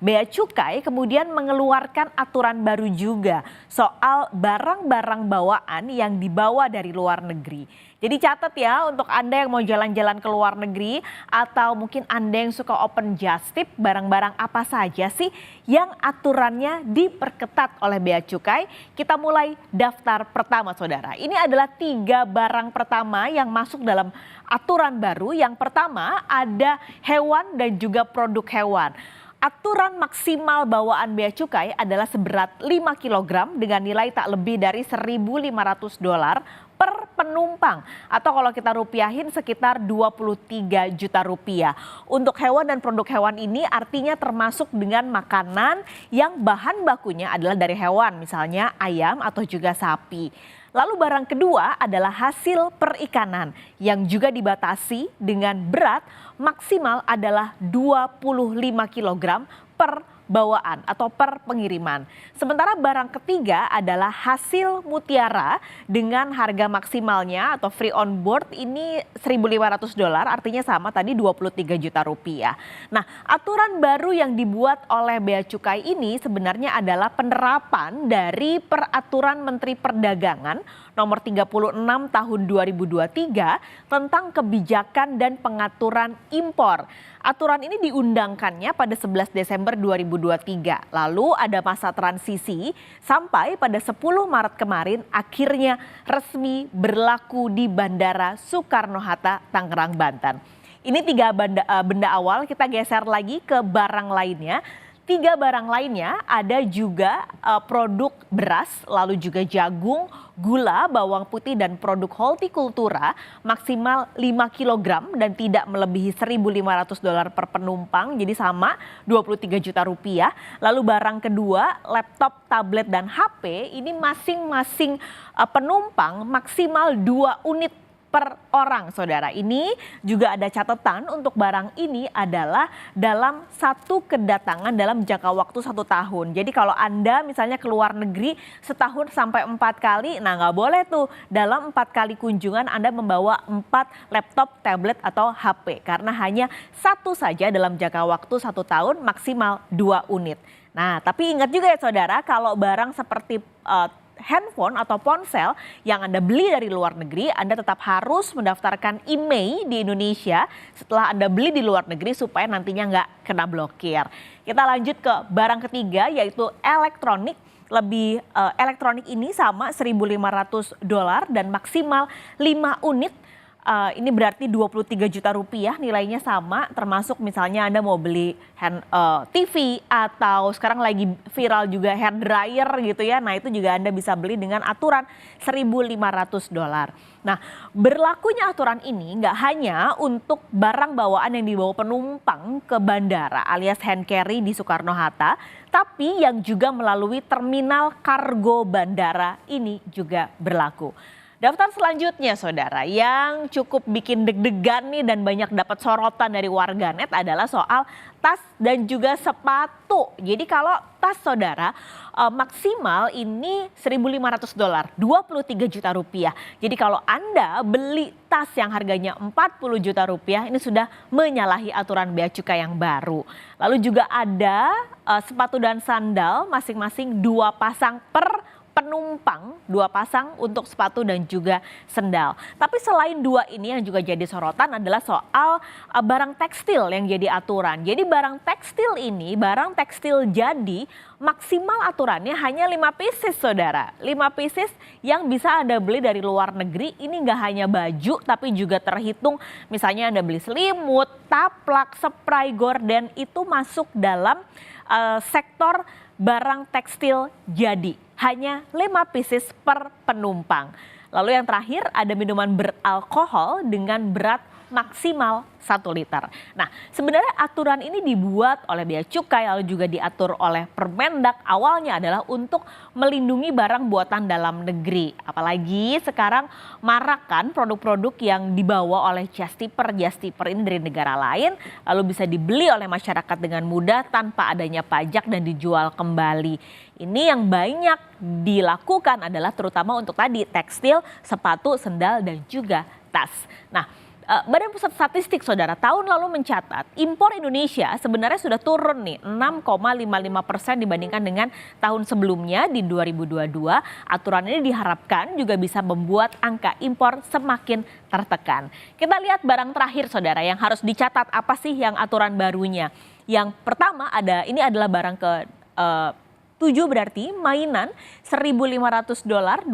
Bea Cukai kemudian mengeluarkan aturan baru juga soal barang-barang bawaan yang dibawa dari luar negeri. Jadi catat ya untuk Anda yang mau jalan-jalan ke luar negeri atau mungkin Anda yang suka open just tip, barang-barang apa saja sih yang aturannya diperketat oleh Bea Cukai. Kita mulai daftar pertama saudara. Ini adalah 3 barang pertama yang masuk dalam aturan baru. Yang pertama ada hewan dan juga produk hewan. Aturan maksimal bawaan bea cukai adalah seberat 5 kg dengan nilai tak lebih dari $1.500 per penumpang. Atau kalau kita rupiahin sekitar 23 juta rupiah. Untuk hewan dan produk hewan ini artinya termasuk dengan makanan yang bahan bakunya adalah dari hewan. Misalnya ayam atau juga sapi. Lalu barang kedua adalah hasil perikanan yang juga dibatasi dengan berat maksimal adalah 25 kg per bawaan atau per pengiriman. Sementara barang ketiga adalah hasil mutiara dengan harga maksimalnya atau free on board ini $1.500 artinya sama tadi 23 juta rupiah. Nah, aturan baru yang dibuat oleh Bea Cukai ini sebenarnya adalah penerapan dari Peraturan Menteri Perdagangan nomor 36 tahun 2023 tentang kebijakan dan pengaturan impor. Aturan ini diundangkannya pada 11 Desember 2023. Lalu ada masa transisi sampai pada 10 Maret kemarin akhirnya resmi berlaku di Bandara Soekarno-Hatta, Tangerang, Banten. Ini 3 benda awal, kita geser lagi ke barang lainnya. 3 barang lainnya ada juga produk beras, lalu juga jagung, gula, bawang putih dan produk hortikultura maksimal 5 kg dan tidak melebihi $1.500 per penumpang, jadi sama 23 juta rupiah. Lalu barang kedua laptop, tablet dan HP ini masing-masing penumpang maksimal 2 unit per orang saudara. Ini juga ada catatan untuk barang ini adalah dalam satu kedatangan dalam jangka waktu 1 tahun. Jadi kalau Anda misalnya ke luar negeri setahun sampai 4 kali, nah nggak boleh tuh dalam 4 kali kunjungan Anda membawa 4 laptop, tablet atau HP. Karena hanya satu saja dalam jangka waktu 1 tahun maksimal 2 unit. Nah tapi ingat juga ya saudara kalau barang seperti handphone atau ponsel yang Anda beli dari luar negeri, Anda tetap harus mendaftarkan IMEI di Indonesia setelah Anda beli di luar negeri supaya nantinya nggak kena blokir. Kita lanjut ke barang ketiga yaitu elektronik. Elektronik ini sama $1.500 dan maksimal 5 unit. Ini berarti 23 juta rupiah nilainya sama, termasuk misalnya Anda mau beli TV atau sekarang lagi viral juga hair dryer gitu ya. Nah itu juga Anda bisa beli dengan aturan $1.500. Nah berlakunya aturan ini nggak hanya untuk barang bawaan yang dibawa penumpang ke bandara alias hand carry di Soekarno-Hatta, tapi yang juga melalui terminal kargo bandara ini juga berlaku. Daftar selanjutnya saudara yang cukup bikin deg-degan nih dan banyak dapat sorotan dari warganet adalah soal tas dan juga sepatu. Jadi kalau tas saudara maksimal ini $1.500, 23 juta rupiah. Jadi kalau Anda beli tas yang harganya 40 juta rupiah ini sudah menyalahi aturan bea cukai yang baru. Lalu juga ada sepatu dan sandal masing-masing 2 pasang per penumpang, 2 pasang untuk sepatu dan juga sendal. Tapi selain 2 ini yang juga jadi sorotan adalah soal barang tekstil yang jadi aturan. Jadi barang tekstil ini, barang tekstil jadi maksimal aturannya hanya 5 pieces saudara. 5 pieces yang bisa Anda beli dari luar negeri. Ini nggak hanya baju tapi juga terhitung misalnya Anda beli selimut, taplak, spray, gorden itu masuk dalam sektor barang tekstil jadi. Hanya 5 pieces per penumpang. Lalu yang terakhir ada minuman beralkohol dengan berat maksimal 1 liter. Nah sebenarnya aturan ini dibuat oleh Bea Cukai lalu juga diatur oleh Permendak awalnya adalah untuk melindungi barang buatan dalam negeri. Apalagi sekarang marak kan produk-produk yang dibawa oleh just tipper ini dari negara lain lalu bisa dibeli oleh masyarakat dengan mudah tanpa adanya pajak dan dijual kembali. Ini yang banyak dilakukan adalah terutama untuk tadi tekstil, sepatu, sendal dan juga tas. Nah Badan Pusat Statistik Saudara tahun lalu mencatat impor Indonesia sebenarnya sudah turun nih 6,55% dibandingkan dengan tahun sebelumnya di 2022. Aturan ini diharapkan juga bisa membuat angka impor semakin tertekan. Kita lihat barang terakhir Saudara yang harus dicatat apa sih yang aturan barunya. Yang pertama ini adalah barang ke 7 berarti mainan $1.500 23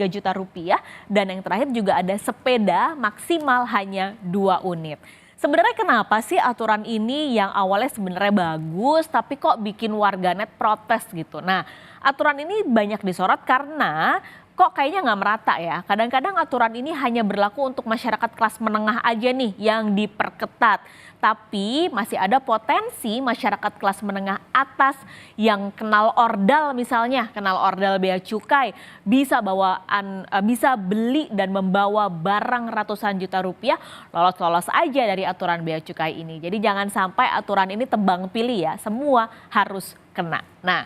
juta rupiah, dan yang terakhir juga ada sepeda maksimal hanya 2 unit. Sebenarnya kenapa sih aturan ini yang awalnya sebenarnya bagus tapi kok bikin warganet protes gitu. Nah, aturan ini banyak disorot karena kok kayaknya nggak merata ya. Kadang-kadang aturan ini hanya berlaku untuk masyarakat kelas menengah aja nih yang diperketat. Tapi masih ada potensi masyarakat kelas menengah atas yang kenal ordal, misalnya kenal ordal bea cukai, bisa beli dan membawa barang ratusan juta rupiah lolos-lolos aja dari aturan bea cukai ini. Jadi jangan sampai aturan ini tebang pilih ya, semua harus kena. Nah,